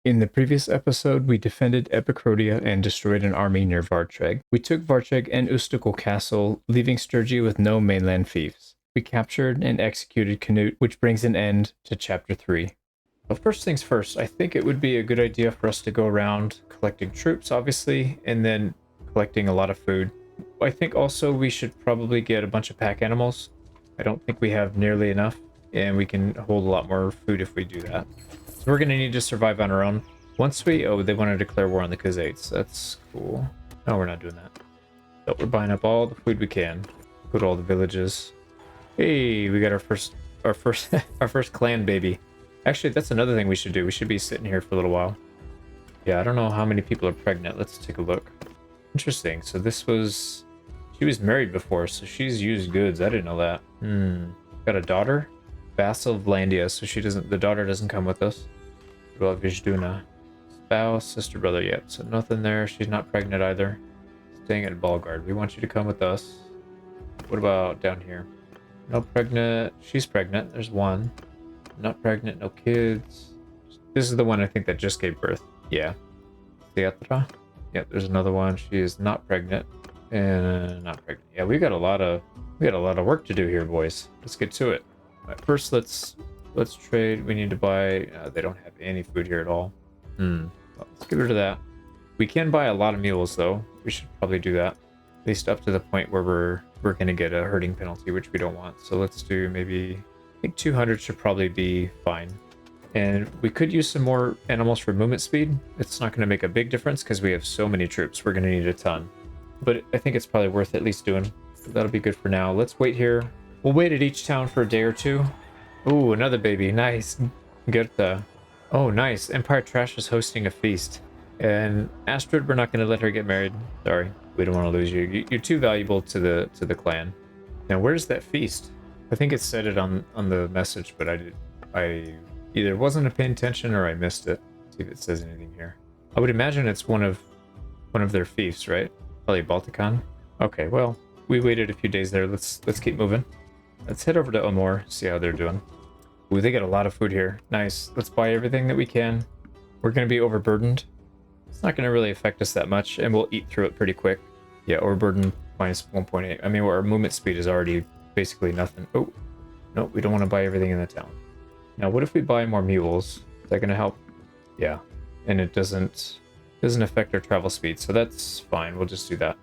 In the previous episode, we defended Epicrodia and destroyed an army near Vartreg. We took Vartreg and Ustical Castle, leaving Sturgi with no mainland fiefs. We captured and executed Canute, which brings an end to Chapter 3. Well, first things first, I think it would be a good idea for us to go around collecting troops, obviously, and then collecting a lot of food. I think also we should probably get a bunch of pack animals. I don't think we have nearly enough, and we can hold a lot more food if we do that. So we're going to need to survive on our own. Once we... Oh, they want to declare war on the Khazaits. That's cool. No, we're not doing that. So we're buying up all the food we can. Go to all the villages. Hey, we got our first our first clan baby. Actually, that's another thing we should do. We should be sitting here for a little while. Yeah, I don't know how many people are pregnant. Let's take a look. Interesting. So this was... She was married before, so she's used goods. I didn't know that. Got a daughter? Vassal of Landia, so she doesn't... The daughter doesn't come with us. Well, Vijduna. Spouse, sister, brother, yep. So nothing there. She's not pregnant either. Staying at Balgard. We want you to come with us. What about down here? No pregnant. She's pregnant. There's one. Not pregnant, no kids. This is the one I think that just gave birth. Yeah. Theatra? Yep, there's another one. She is not pregnant. And not pregnant. Yeah, we got a lot of work to do here, boys. Let's get to it. Right, first, let's trade. We need to buy. They don't have any food here at all. Well, let's get rid of that. We can buy a lot of mules, though. We should probably do that. At least up to the point where we're gonna get a herding penalty, which we don't want. So let's do maybe. I think 200 should probably be fine. And we could use some more animals for movement speed. It's not going to make a big difference because we have so many troops. We're going to need a ton. But I think it's probably worth at least doing. So that'll be good for now. Let's wait here. We'll wait at each town for a day or two. Ooh, another baby. Nice. Gerta. Oh, nice. Empire Trash is hosting a feast. And Astrid, we're not going to let her get married. Sorry. We don't want to lose you. You're too valuable to the clan. Now, where's that feast? I think it said it on the message, but I either wasn't paying attention or I missed it. Let's see if it says anything here. I would imagine it's one of their fiefs, right? Probably Balticon. Okay, well, we waited a few days there. Let's keep moving. Let's head over to Omor, see how they're doing. Ooh, they get a lot of food here. Nice. Let's buy everything that we can. We're going to be overburdened. It's not going to really affect us that much, and we'll eat through it pretty quick. Yeah, overburden minus 1.8. I mean, our movement speed is already basically nothing. Oh, no, we don't want to buy everything in the town. Now, what if we buy more mules? Is that going to help? Yeah, and it doesn't affect our travel speed, so that's fine. We'll just do that.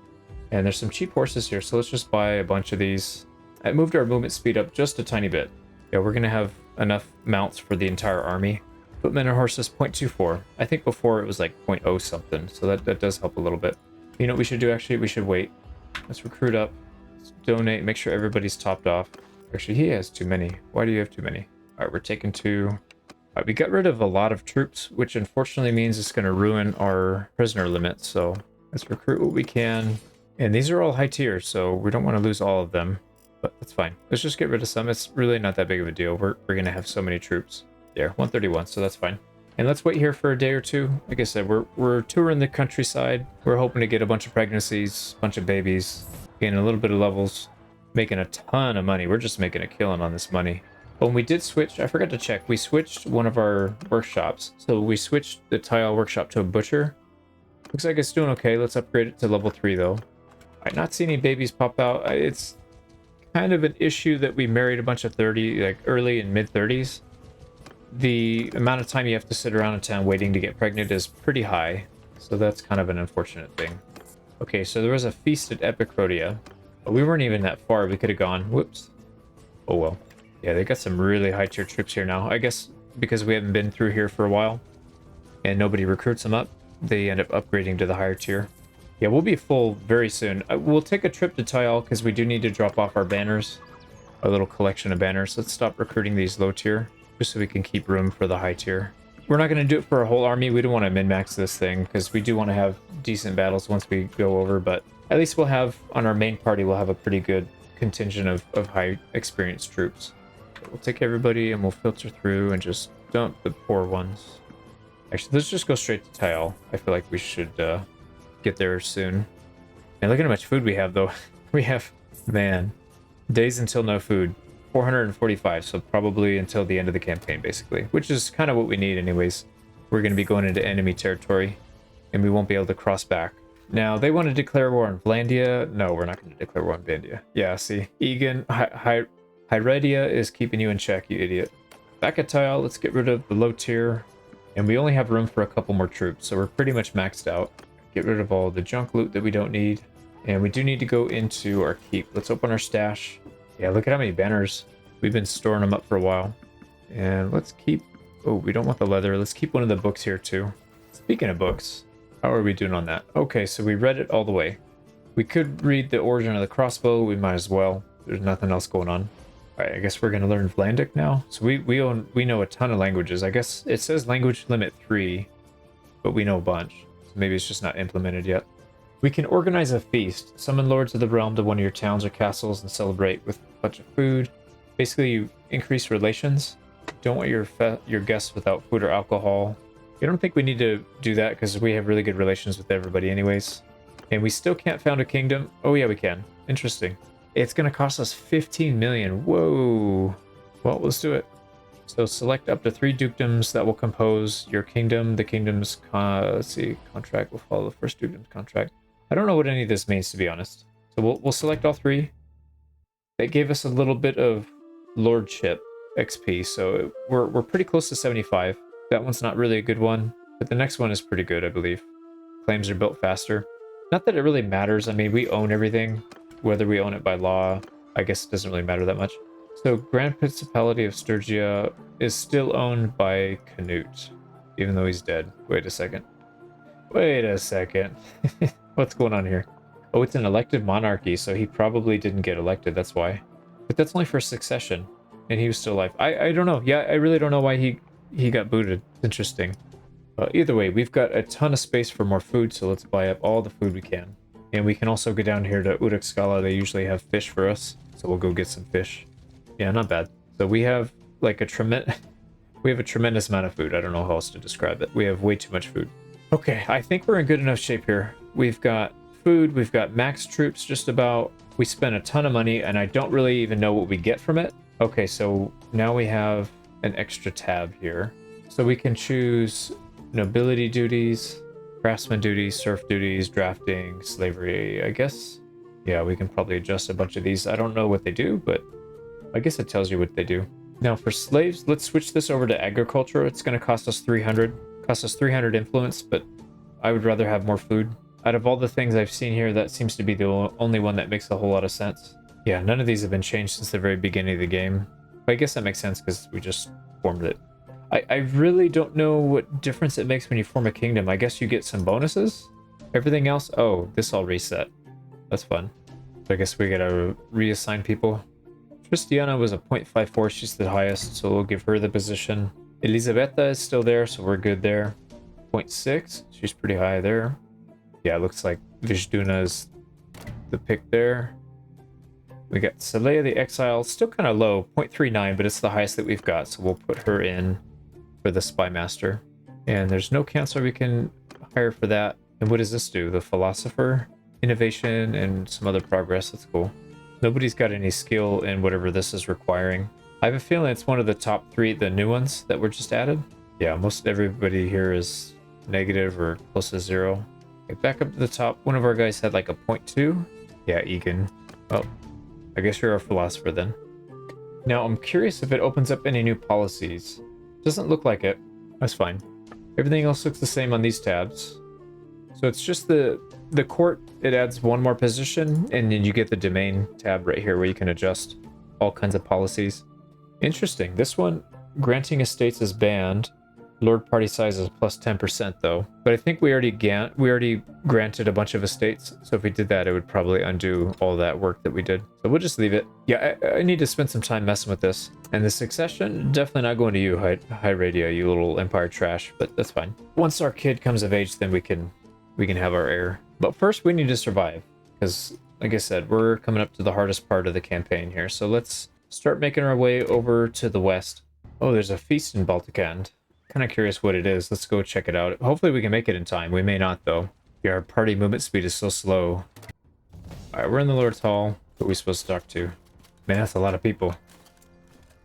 And there's some cheap horses here, so let's just buy a bunch of these. I moved our movement speed up just a tiny bit. Yeah, we're going to have enough mounts for the entire army. Equipment and horses, 0.24. I think before it was like 0.0 something, so that does help a little bit. You know what we should do, actually? We should wait. Let's recruit up. Donate, make sure everybody's topped off. Actually, he has too many. Why do you have too many? All right, we're taking 2. All right, we got rid of a lot of troops, which unfortunately means it's going to ruin our prisoner limit. So let's recruit what we can. And these are all high tier, so we don't want to lose all of them. But that's fine. Let's just get rid of some. It's really not that big of a deal. We're going to have so many troops. There, 131, so that's fine. And let's wait here for a day or two. Like I said, we're touring the countryside. We're hoping to get a bunch of pregnancies, a bunch of babies, getting a little bit of levels, making a ton of money. We're just making a killing on this money. When we did switch, I forgot to check, we switched one of our workshops. So we switched the tile workshop to a butcher. Looks like it's doing okay. Let's upgrade it to level 3 though. All right, not seeing any babies pop out. It's kind of an issue that we married a bunch of 30, like early and mid 30s. The amount of time you have to sit around in town waiting to get pregnant is pretty high. So that's kind of an unfortunate thing. Okay, so there was a feast at Epicrodia. But we weren't even that far. We could have gone. Whoops. Oh well. Yeah, they got some really high tier troops here now. I guess because we haven't been through here for a while and nobody recruits them up, they end up upgrading to the higher tier. Yeah, we'll be full very soon. We'll take a trip to Tile because we do need to drop off our banners. A little collection of banners. Let's stop recruiting these low tier just so we can keep room for the high tier. We're not going to do it for a whole army. We don't want to min-max this thing because we do want to have decent battles once we go over, but at least we'll have, on our main party, we'll have a pretty good contingent of high experienced troops. So we'll take everybody and we'll filter through and just dump the poor ones. Actually, let's just go straight to Tile. I feel like we should get there soon. And look at how much food we have, though. We have, man, days until no food. 445, so probably until the end of the campaign, basically. Which is kind of what we need anyways. we're going to be going into enemy territory, and we won't be able to cross back. Now, they want to declare war on Vlandia. No, we're not going to declare war on Vlandia. Yeah, see, Egan, Hyradia is keeping you in check, you idiot. Back at Tile, let's get rid of the low tier. And we only have room for a couple more troops, so we're pretty much maxed out. Get rid of all the junk loot that we don't need. And we do need to go into our keep. Let's open our stash. Yeah, look at how many banners. We've been storing them up for a while. And let's keep... Oh, we don't want the leather. Let's keep one of the books here too. Speaking of books, how are we doing on that? Okay, so we read it all the way. We could read the origin of the crossbow. We might as well. There's nothing else going on. All right, I guess we're going to learn Vlandic now. So we know a ton of languages. I guess it says language limit 3, but we know a bunch. So maybe it's just not implemented yet. We can organize a feast. Summon lords of the realm to one of your towns or castles and celebrate with a bunch of food. Basically, you increase relations. Don't want your guests without food or alcohol. I don't think we need to do that because we have really good relations with everybody anyways. And we still can't found a kingdom. Oh yeah, we can. Interesting. It's going to cost us 15 million. Whoa. Well, let's do it. So select up to 3 dukedoms that will compose your kingdom. The kingdom's, let's see, contract will follow the first dukedom's contract. I don't know what any of this means, to be honest. So we'll select all 3. That gave us a little bit of lordship XP, so we're pretty close to 75. That one's not really a good one, but the next one is pretty good, I believe. Claims are built faster. Not that it really matters. I mean, we own everything. Whether we own it by law, I guess it doesn't really matter that much. So Grand Principality of Sturgia is still owned by Canute, even though he's dead. Wait a second. Wait a second. What's going on here? Oh, it's an elected monarchy, so he probably didn't get elected, that's why. But that's only for succession, and he was still alive. I don't know. Yeah, I really don't know why he got booted. It's interesting. Either way, we've got a ton of space for more food, so let's buy up all the food we can. And we can also go down here to Uruxkala. They usually have fish for us, so we'll go get some fish. Yeah, not bad. So we have like a tremendous amount of food. I don't know how else to describe it. We have way too much food. Okay, I think we're in good enough shape here. We've got food, we've got max troops just about. We spent a ton of money, and I don't really even know what we get from it. Okay, so now we have an extra tab here. So we can choose nobility duties, craftsman duties, serf duties, drafting, slavery, I guess. Yeah, we can probably adjust a bunch of these. I don't know what they do, but I guess it tells you what they do. Now for slaves, let's switch this over to agriculture. It's going to cost us 300. Cost us 300 influence, but I would rather have more food. Out of all the things I've seen here, that seems to be the only one that makes a whole lot of sense. Yeah, none of these have been changed since the very beginning of the game. But I guess that makes sense because we just formed it. I really don't know what difference it makes when you form a kingdom. I guess you get some bonuses? Everything else? Oh, this all reset. That's fun. So I guess we gotta reassign people. Tristiana was a 0.54. She's the highest, so we'll give her the position. Elisabetta is still there, so we're good there. 0.6. She's pretty high there. Yeah, it looks like Vijduna is the pick there. We got Saleya the Exile, still kind of low, 0.39, but it's the highest that we've got, so we'll put her in for the Spy Master. And there's no counselor we can hire for that. And what does this do? The Philosopher, Innovation, and some other progress. That's cool. Nobody's got any skill in whatever this is requiring. I have a feeling it's one of the top 3, the new ones that were just added. Yeah, most everybody here is negative or close to 0. Okay, back up to the top. One of our guys had like a 0.2. Yeah, Egan. Well, I guess you're a philosopher then. Now, I'm curious if it opens up any new policies. Doesn't look like it. That's fine. Everything else looks the same on these tabs. So it's just the court, it adds one more position, and then you get the domain tab right here where you can adjust all kinds of policies. Interesting. This one, granting estates is banned. Lord party size is plus 10% though. But I think we already granted a bunch of estates. So if we did that, it would probably undo all that work that we did. So we'll just leave it. Yeah, I need to spend some time messing with this. And the succession, definitely not going to you, Hyradia, you little empire trash, but that's fine. Once our kid comes of age, then we can have our heir. But first we need to survive. Because, like I said, we're coming up to the hardest part of the campaign here. So let's start making our way over to the west. Oh, there's a feast in Balticand. Kind of curious what it is. Let's go check it out. Hopefully we can make it in time. We may not, though. Yeah, our party movement speed is so slow. Alright, we're in the Lord's Hall. Who are we supposed to talk to? Man, that's a lot of people.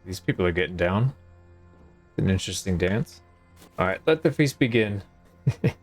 These people are getting down. An interesting dance. All right, let the feast begin. Look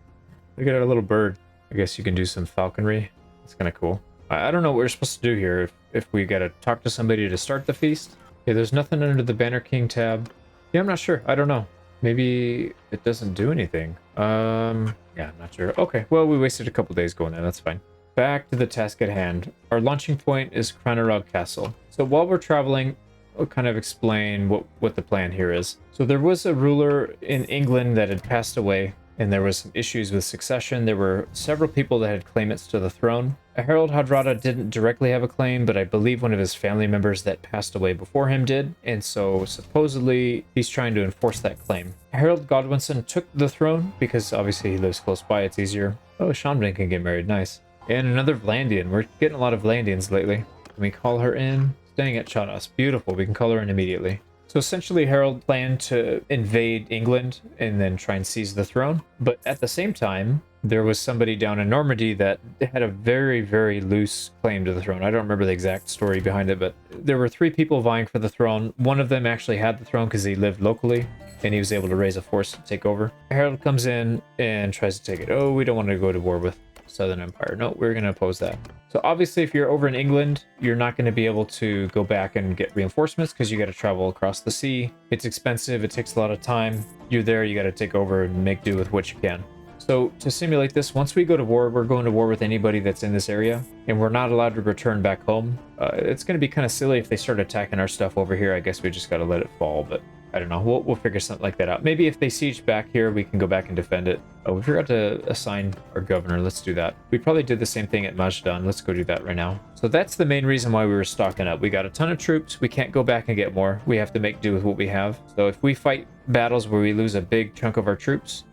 at our little bird. I guess you can do some falconry. That's kind of cool. I don't know what we're supposed to do here. If we gotta talk to somebody to start the feast. Okay, there's nothing under the Banner King tab. Yeah, I'm not sure. I don't know. Maybe it doesn't do anything. Yeah, I'm not sure. Okay, well, we wasted a couple days going there. That's fine. Back to the task at hand. Our launching point is Calradia Castle. So while we're traveling, I'll kind of explain what the plan here is. So there was a ruler in England that had passed away, and there was some issues with succession. There were several people that had claimants to the throne. Harald Hardrada didn't directly have a claim, but I believe one of his family members that passed away before him did, and so supposedly he's trying to enforce that claim. Harold Godwinson took the throne because obviously he lives close by, it's easier. Oh, Seanbin can get married, nice. And another Vlandian. We're getting a lot of Vlandians lately. Can we call her in? Staying at Chadas. Beautiful, we can call her in immediately. So essentially, Harold planned to invade England and then try and seize the throne. But at the same time, there was somebody down in Normandy that had a very, very loose claim to the throne. I don't remember the exact story behind it, but there were 3 people vying for the throne. One of them actually had the throne because he lived locally, and he was able to raise a force to take over. Harold comes in and tries to take it. Oh, we don't want to go to war with Southern Empire. No, we're going to oppose that. So obviously, if you're over in England, you're not going to be able to go back and get reinforcements because you got to travel across the sea. It's expensive. It takes a lot of time. You're there. You got to take over and make do with what you can. So to simulate this, once we go to war, we're going to war with anybody that's in this area, and we're not allowed to return back home. It's going to be kind of silly if they start attacking our stuff over here. I guess we just got to let it fall, but I don't know. We'll figure something like that out. Maybe if they siege back here, we can go back and defend it. Oh, we forgot to assign our governor. Let's do that. We probably did the same thing at Majdan. Let's go do that right now. So that's the main reason why we were stocking up. We got a ton of troops. We can't go back and get more. We have to make do with what we have. So if we fight battles where we lose a big chunk of our troops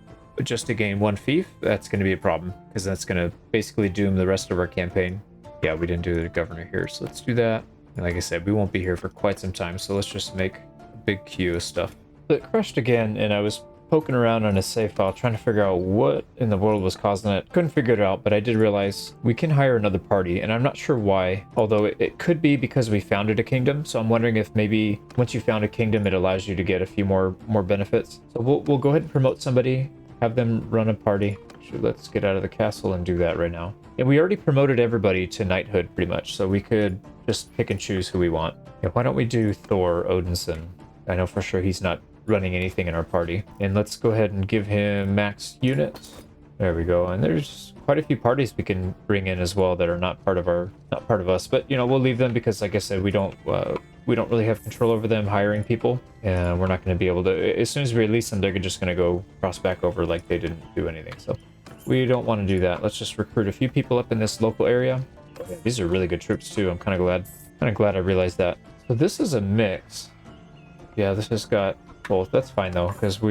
just to gain 1 fief, that's going to be a problem because that's going to basically doom the rest of our campaign. Yeah, we didn't do the governor here, so let's do that. And like I said, we won't be here for quite some time, so let's just make big queue of stuff. It crashed again, and I was poking around on a save file trying to figure out what in the world was causing it. Couldn't figure it out, but I did realize we can hire another party, and I'm not sure why, although it could be because we founded a kingdom. So I'm wondering if maybe once you found a kingdom, it allows you to get a few more benefits. So we'll go ahead and promote somebody, have them run a party. Actually, let's get out of the castle and do that right now. And we already promoted everybody to knighthood pretty much, so we could just pick and choose who we want. Yeah, why don't we do Thor Odinson? I know for sure he's not running anything in our party. And let's go ahead and give him max units. There we go. And there's quite a few parties we can bring in as well that are not part of us. But you know, we'll leave them because, like I said, we don't really have control over them hiring people, and we're not going to be able to. As soon as we release them, they're just going to go cross back over like they didn't do anything. So we don't want to do that. Let's just recruit a few people up in this local area. Oh, yeah, these are really good troops too. I'm kind of glad I realized that. So this is a mix. Yeah, this has got both. That's fine though, because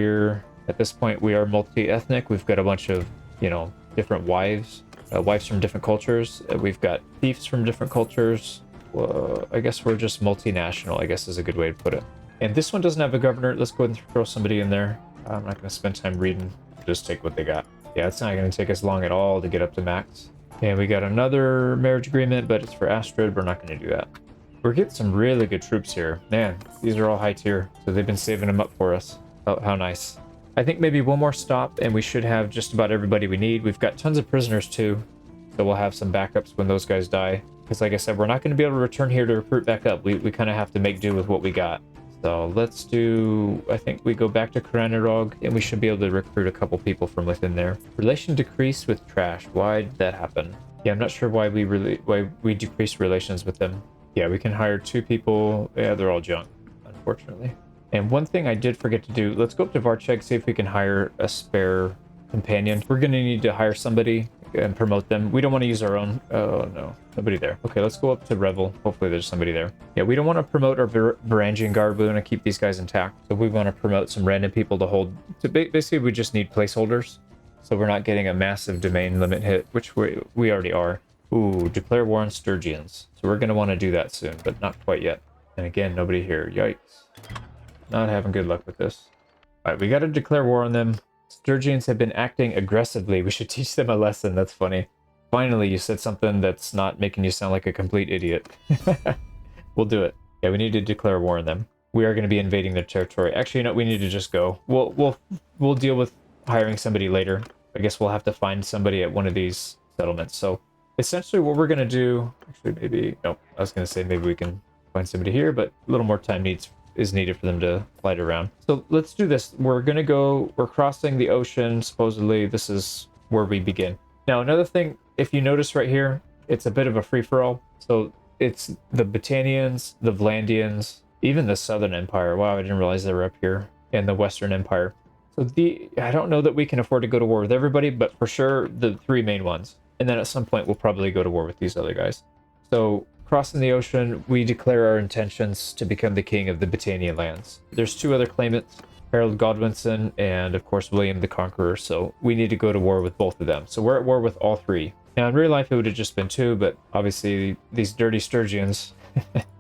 at this point we are multi-ethnic. We've got a bunch of, you know, different wives from different cultures. We've got thieves from different cultures. I guess we're just multinational, I guess is a good way to put it. And this one doesn't have a governor. Let's go ahead and throw somebody in there. I'm not going to spend time reading. Just take what they got. Yeah, it's not going to take us long at all to get up to max. And we got another marriage agreement, but it's for Astrid. We're not going to do that. We're getting some really good troops here. Man, these are all high tier, so they've been saving them up for us. Oh, how nice. I think maybe one more stop, and we should have just about everybody we need. We've got tons of prisoners, too, so we'll have some backups when those guys die. Because like I said, we're not going to be able to return here to recruit back up. We kind of have to make do with what we got. So let's do, I think we go back to Calradia, and we should be able to recruit a couple people from within there. Relation decreased with trash. Why did that happen? Yeah, I'm not sure why we decreased relations with them. Yeah, we can hire 2 people. Yeah, they're all junk, unfortunately. And one thing I did forget to do, let's go up to Varcheg, see if we can hire a spare companion. We're going to need to hire somebody and promote them. We don't want to use our own. Oh, no. Nobody there. Okay, let's go up to Revel. Hopefully there's somebody there. Yeah, we don't want to promote our Varangian Guard. We want to keep these guys intact. So we want to promote some random people to hold. So basically, we just need placeholders. So we're not getting a massive domain limit hit, which we already are. Ooh, declare war on Sturgians. So we're going to want to do that soon, but not quite yet. And again, nobody here. Yikes. Not having good luck with this. All right, we got to declare war on them. Sturgians have been acting aggressively. We should teach them a lesson. That's funny. Finally, you said something that's not making you sound like a complete idiot. We'll do it. Yeah, we need to declare war on them. we are going to be invading their territory. Actually, you know, we need to just go. We'll deal with hiring somebody later. I guess we'll have to find somebody at one of these settlements. So essentially what we're going to do, actually maybe, no, I was going to say maybe we can find somebody here, but a little more time is needed for them to flight around. So let's do this. We're crossing the ocean. Supposedly this is where we begin. Now, another thing, if you notice right here, it's a bit of a free-for-all. So it's the Britannians, the Vlandians, even the Southern Empire. Wow, I didn't realize they were up here. And the Western Empire. So I don't know that we can afford to go to war with everybody, but for sure the three main ones. And then at some point we'll probably go to war with these other guys. So crossing the ocean, we declare our intentions to become the king of the Britannian lands. There's two other claimants, Harald Godwinson and of course William the Conqueror. So we need to go to war with both of them. So we're at war with all three. Now in real life it would have just been two, but obviously these dirty Sturgians,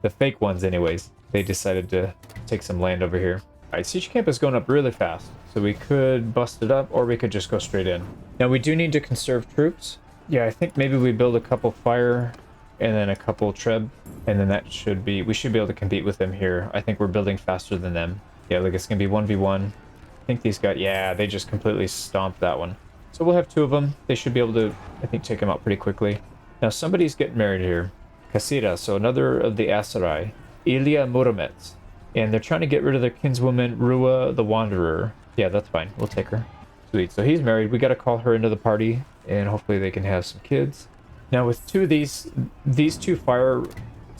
the fake ones anyways, they decided to take some land over here. All right, siege camp is going up really fast, so we could bust it up or we could just go straight in. Now we do need to conserve troops. Yeah, I think maybe we build a couple fire and then a couple treb, and then we should be able to compete with them here. I think we're building faster than them. Yeah, look, it's gonna be 1v1. I think these guys, yeah, they just completely stomped that one. So we'll have two of them. They should be able to, I think, take them out pretty quickly. Now somebody's getting married here. Kasira, so another of the Asarai. Ilya Muromets. And they're trying to get rid of their kinswoman, Rua the Wanderer. Yeah, that's fine. We'll take her. Sweet. So he's married. We got to call her into the party, and hopefully they can have some kids. Now with two of these two fire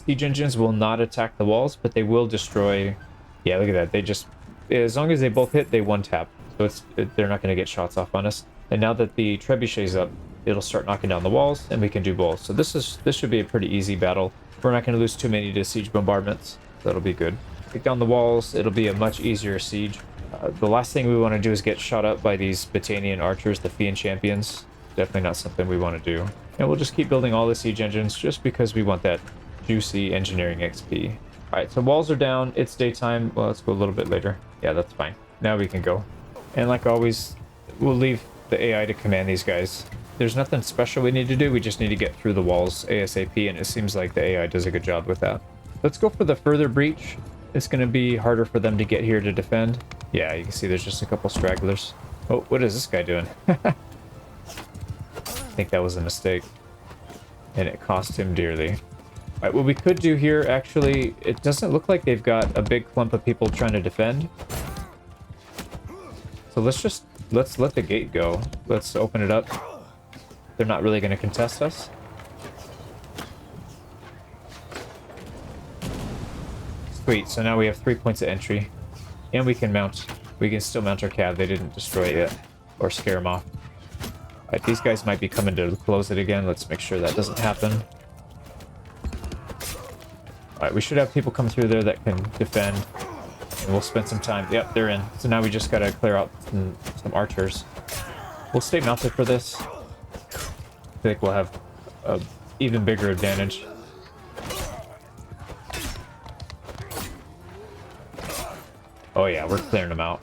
siege engines will not attack the walls, but they will destroy. Yeah, look at that. They just, as long as they both hit, they one tap. So they're not going to get shots off on us. And now that the trebuchet's up, it'll start knocking down the walls, and we can do both. So this should be a pretty easy battle. We're not going to lose too many to siege bombardments. That'll be good. Take down the walls. It'll be a much easier siege. The last thing we want to do is get shot up by these Britannian archers, the Fian champions. Definitely not something we want to do. And we'll just keep building all the siege engines just because we want that juicy engineering XP. All right, so walls are down. It's daytime. Well, let's go a little bit later. Yeah, that's fine. Now we can go. And like always, we'll leave the AI to command these guys. There's nothing special we need to do. We just need to get through the walls ASAP, and it seems like the AI does a good job with that. Let's go for the further breach. It's going to be harder for them to get here to defend. Yeah, you can see there's just a couple stragglers. Oh, what is this guy doing? I think that was a mistake. And it cost him dearly. All right, what we could do here, actually, it doesn't look like they've got a big clump of people trying to defend. So let's let the gate go. Let's open it up. They're not really going to contest us. Sweet, so now we have 3 points of entry. And we can still mount our cav. They didn't destroy it yet. Or scare them off. Alright, these guys might be coming to close it again. Let's make sure that doesn't happen. Alright, we should have people come through there that can defend. And we'll spend some time. Yep, they're in. So now we just gotta clear out some archers. We'll stay mounted for this. I think we'll have an even bigger advantage. Oh yeah, we're clearing them out.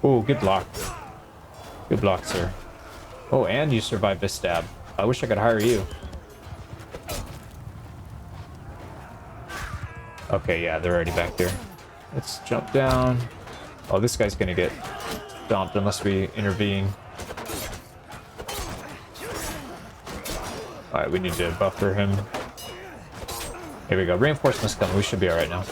Oh, good block. Good block, sir. Oh, and you survived a stab. I wish I could hire you. Okay, yeah, they're already back there. Let's jump down. Oh, this guy's gonna get stomped unless we intervene. Alright, we need to buffer him. Here we go. Reinforcements coming. We should be alright now.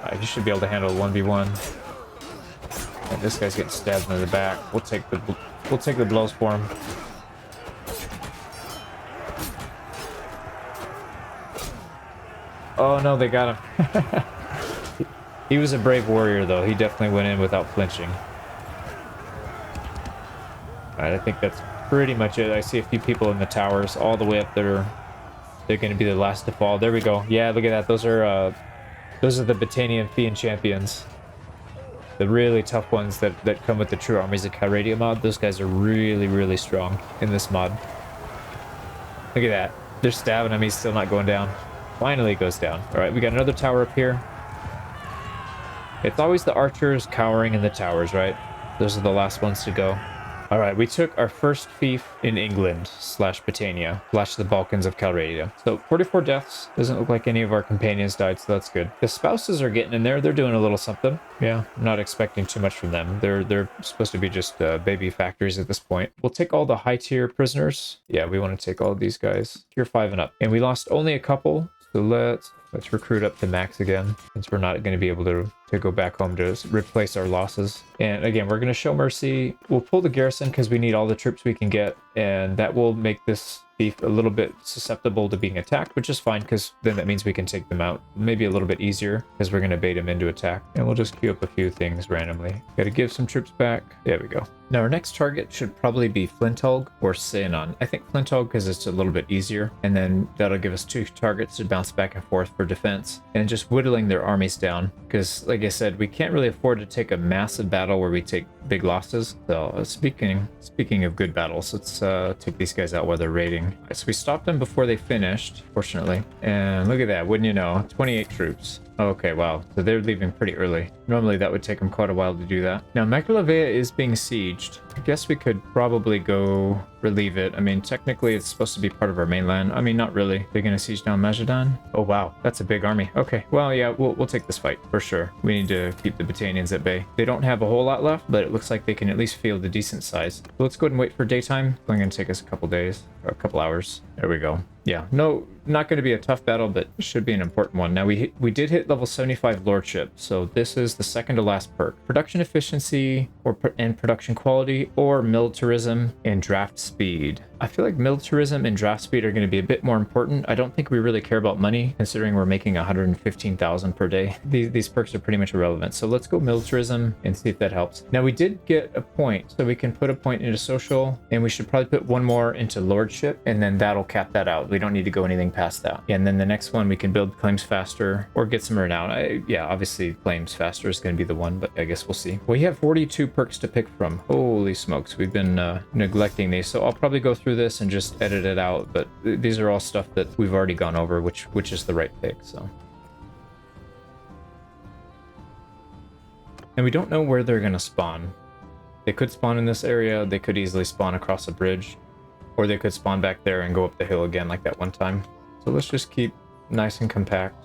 Alright, he should be able to handle 1v1. And this guy's getting stabbed in the back. We'll take the blows for him. Oh no, they got him. He was a brave warrior though. He definitely went in without flinching. Alright, I think that's pretty much it. I see a few people in the towers all the way up there. They're going to be the last to fall. There we go. Yeah, look at that. Those are the Britannian Fian champions. The really tough ones that come with the true armies of Calradia mod. Those guys are really, really strong in this mod. Look at that. They're stabbing him. He's still not going down. Finally it goes down. All right, we got another tower up here. It's always the archers cowering in the towers, right? Those are the last ones to go. All right, we took our first fief in England slash Britannia slash the Balkans of Calradia. So 44 deaths. Doesn't look like any of our companions died, so that's good. The spouses are getting in there. They're doing a little something. Yeah, I'm not expecting too much from them. They're supposed to be just baby factories at this point. We'll take all the high tier prisoners. Yeah, we want to take all of these guys. Tier 5 and up. And we lost only a couple. So let's recruit up to max again, since we're not going to be able to go back home to replace our losses. And again, we're going to show mercy. We'll pull the garrison because we need all the troops we can get, and that will make this beef a little bit susceptible to being attacked, which is fine because then that means we can take them out maybe a little bit easier because we're going to bait them into attack. And we'll just queue up a few things randomly. Got to give some troops back. There we go. Now our next target should probably be Flintog or Seanon. I think Flintog because it's a little bit easier, and then that'll give us 2 targets to bounce back and forth for defense and just whittling their armies down because, like I said, we can't really afford to take a massive battle where we take big losses. So speaking of good battles, let's take these guys out while they're raiding. So we stopped them before they finished, fortunately. And look at that, wouldn't you know, 28 troops. Okay, wow. So they're leaving pretty early. Normally that would take them quite a while to do that. Now, Magdalavea is being sieged. I guess we could probably go relieve it. I mean, technically it's supposed to be part of our mainland. I mean, not really. They're gonna siege down Majadan? Oh, wow. That's a big army. Okay, well, yeah, we'll take this fight for sure. We need to keep the Battanians at bay. They don't have a whole lot left, but it looks like they can at least field a decent size. So let's go ahead and wait for daytime. It's only gonna take us a couple days, or a couple hours. There we go. Yeah, no, not going to be a tough battle, but should be an important one. Now, we did hit level 75 Lordship, so this is the second to last perk. Production efficiency and production quality, or militarism and draft speed. I feel like militarism and draft speed are going to be a bit more important. I don't think we really care about money, considering we're making 115,000 per day. These perks are pretty much irrelevant, so let's go militarism and see if that helps. Now, we did get a point, so we can put a point into social, and we should probably put one more into Lordship, and then that'll cap that out. We don't need to go anything past that. And then the next one, we can build claims faster or get some renown. Yeah, obviously claims faster is going to be the one, but I guess we'll see. We have 42 perks to pick from. Holy smokes, we've been neglecting these. So I'll probably go through this and just edit it out, but these are all stuff that we've already gone over, which is the right pick. So, and we don't know where they're going to spawn. They could spawn in this area. They could easily spawn across a bridge, or they could spawn back there and go up the hill again like that one time. So let's just keep nice and compact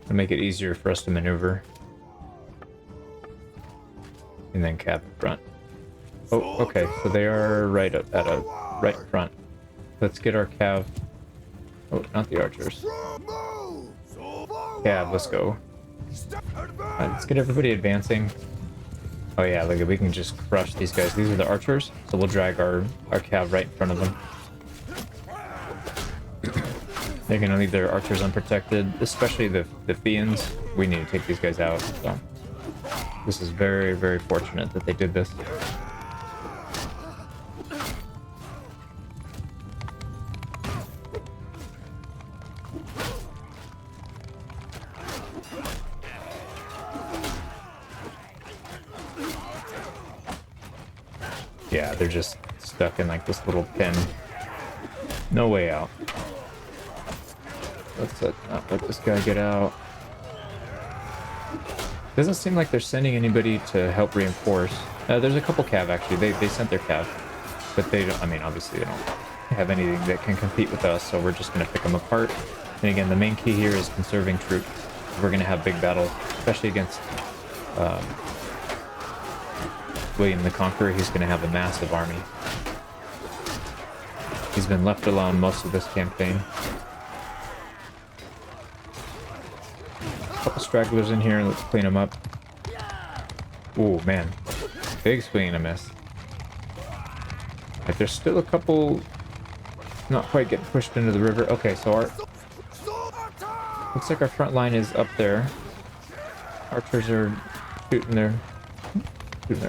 and make it easier for us to maneuver. And then cab in front. Oh, okay, so they are right up at a right front. Let's get our cav. Oh, not the archers. Cav, let's go. Alright, let's get everybody advancing. Oh yeah, look, we can just crush these guys. These are the archers, so we'll drag our cav right in front of them. They're gonna leave their archers unprotected, especially the Fians. We need to take these guys out, so this is very, very fortunate that they did this. Yeah, they're just stuck in like this little pen. No way out. Let's not let this guy get out. Doesn't seem like they're sending anybody to help reinforce. There's a couple cav actually. They sent their cav, but they don't. I mean, obviously they don't have anything that can compete with us, so we're just gonna pick them apart. And again, the main key here is conserving troops. We're gonna have big battles, especially against William the Conqueror. He's gonna have a massive army. He's been left alone most of this campaign. Couple stragglers in here, let's clean them up. Ooh, man. Big swing and a miss. But there's still a couple not quite getting pushed into the river. Okay, so our looks like our front line is up there. Archers are shooting their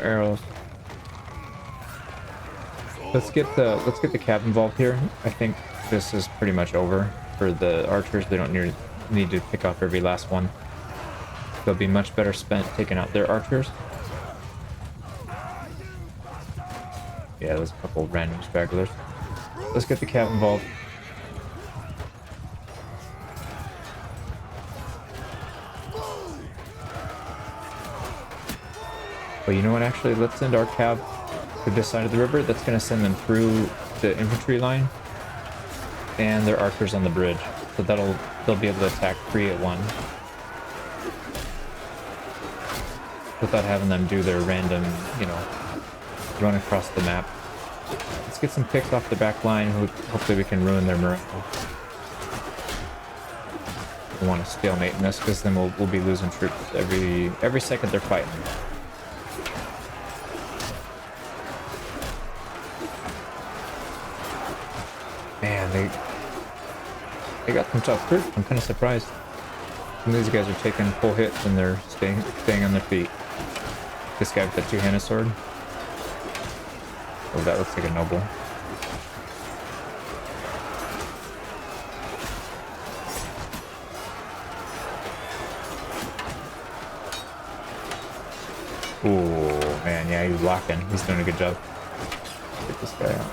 arrows. Let's get the cav involved here. I think this is pretty much over for the archers. They don't need to pick off every last one. They'll be much better spent taking out their archers. Yeah, there's a couple random stragglers. Let's get the cav involved. Well, you know what, actually, let's send our cav to this side of the river. That's going to send them through the infantry line and their archers on the bridge. So they'll be able to attack 3 at 1 without having them do their random, you know, run across the map. Let's get some picks off the back line. Hopefully we can ruin their morale. We want to stalemate in this because then we'll be losing troops every second they're fighting. Man, they got some tough troops. I'm kind of surprised. Some of these guys are taking full hits and they're staying on their feet. This guy with the two-handed sword. Oh, that looks like a noble. Oh man, yeah, he's locking. He's doing a good job. Get this guy out.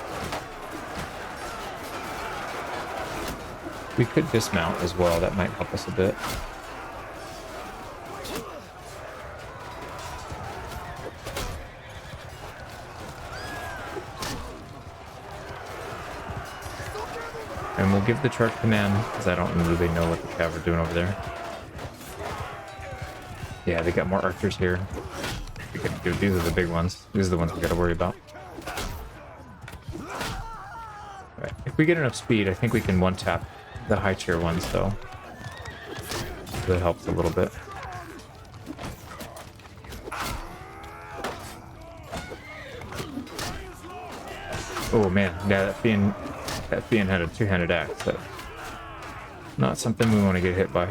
We could dismount as well. That might help us a bit. And we'll give the charge command, because I don't really know what the cav are doing over there. Yeah, they got more archers here. These are the big ones. These are the ones we gotta worry about. Right. If we get enough speed, I think we can one-tap the high tier ones, though. So that helps a little bit. Oh man, yeah, that fiend had a two-handed axe. That's not something we want to get hit by.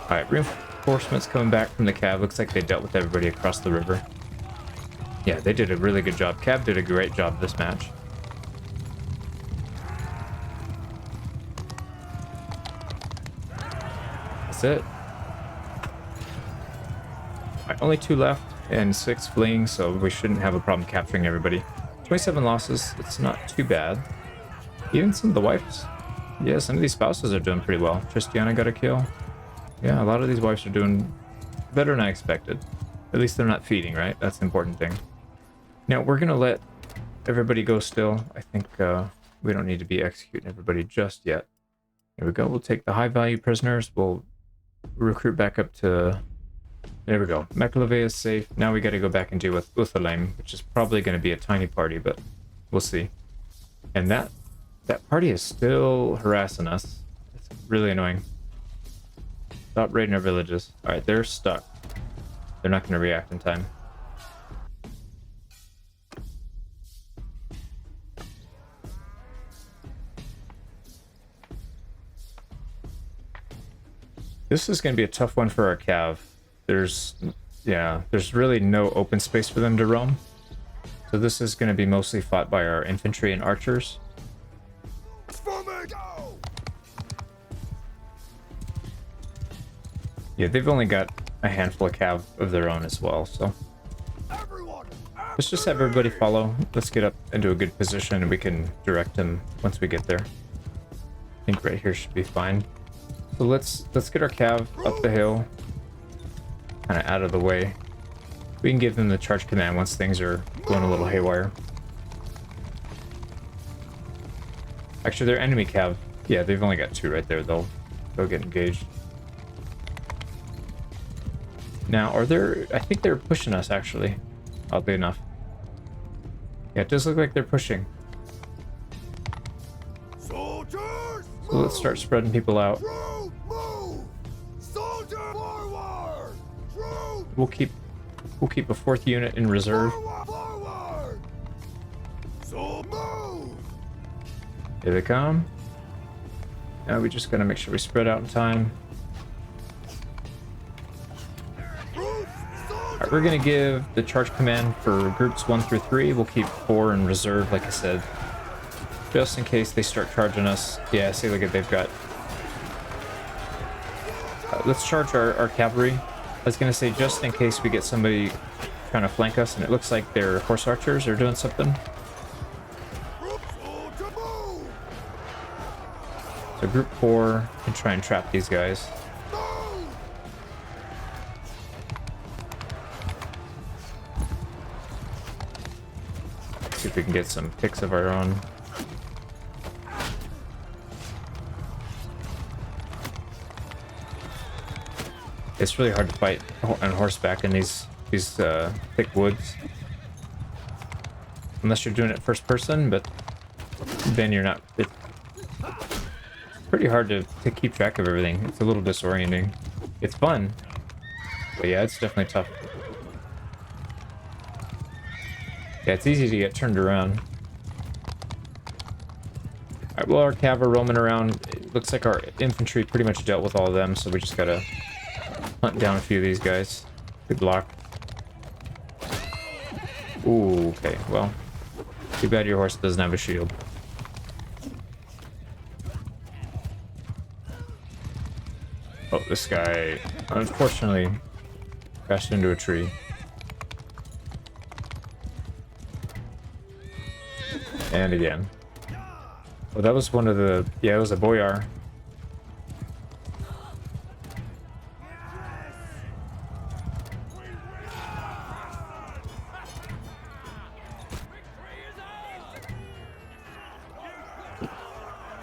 Alright, reinforcements coming back from the cav. Looks like they dealt with everybody across the river. Yeah, they did a really good job. Cav did a great job this match. That's it. Alright, only 2 left and 6 fleeing, so we shouldn't have a problem capturing everybody. 27 losses, it's not too bad. Even some of the wives. Yeah, some of these spouses are doing pretty well. Tristiana got a kill. Yeah, a lot of these wives are doing better than I expected. At least they're not feeding, right? That's the important thing. Now, we're going to let everybody go still. I think we don't need to be executing everybody just yet. Here we go. We'll take the high-value prisoners. We'll recruit back up to... There we go. Mekalove is safe. Now we got to go back and deal with Uthalame, which is probably going to be a tiny party, but we'll see. And that party is still harassing us. It's really annoying. Stop raiding our villages. Alright, they're stuck. They're not going to react in time. This is going to be a tough one for our cav. There's really no open space for them to roam. So this is going to be mostly fought by our infantry and archers. Yeah, they've only got a handful of cav of their own as well, so... Let's just have everybody follow. Let's get up into a good position and we can direct them once we get there. I think right here should be fine. So let's get our cav up the hill. Kind of out of the way. We can give them the charge command once things are going a little haywire. Actually, their enemy cav... Yeah, they've only got 2 right there. They'll get engaged. Now, I think they're pushing us, actually. Oddly enough. Yeah, it does look like they're pushing. Soldiers, so let's start spreading people out. move! Soldier forward! We'll keep a 4th unit in reserve. Forward! So move! Here they come. Now we just gotta make sure we spread out in time. Alright, we're gonna give the charge command for groups 1 through 3. We'll keep 4 in reserve, like I said, just in case they start charging us. Yeah, see, look at they've got. Let's charge our cavalry. I was gonna say just in case we get somebody trying to flank us, and it looks like their horse archers are doing something. So group 4 can try and trap these guys. see if we can get some picks of our own. It's really hard to fight on horseback in these thick woods. Unless you're doing it first person, but then you're not. It's pretty hard to keep track of everything. It's a little disorienting. It's fun, but yeah, it's definitely tough. Yeah, it's easy to get turned around. Alright, well, our cav are roaming around. It looks like our infantry pretty much dealt with all of them, so we just gotta hunt down a few of these guys. Good block. Ooh, okay, well, too bad your horse doesn't have a shield. Oh, this guy, unfortunately, crashed into a tree. And again. Oh, that was one of the... Yeah, it was a boyar.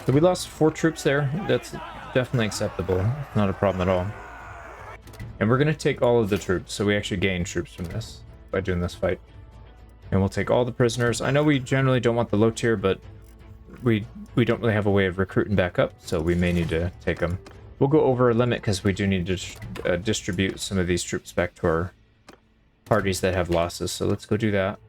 So we lost 4 troops there. That's definitely acceptable. Not a problem at all. And we're going to take all of the troops, so we actually gain troops from this by doing this fight. And we'll take all the prisoners. I know we generally don't want the low tier, but we don't really have a way of recruiting back up, so we may need to take them. We'll go over a limit because we do need to distribute some of these troops back to our parties that have losses, so let's go do that.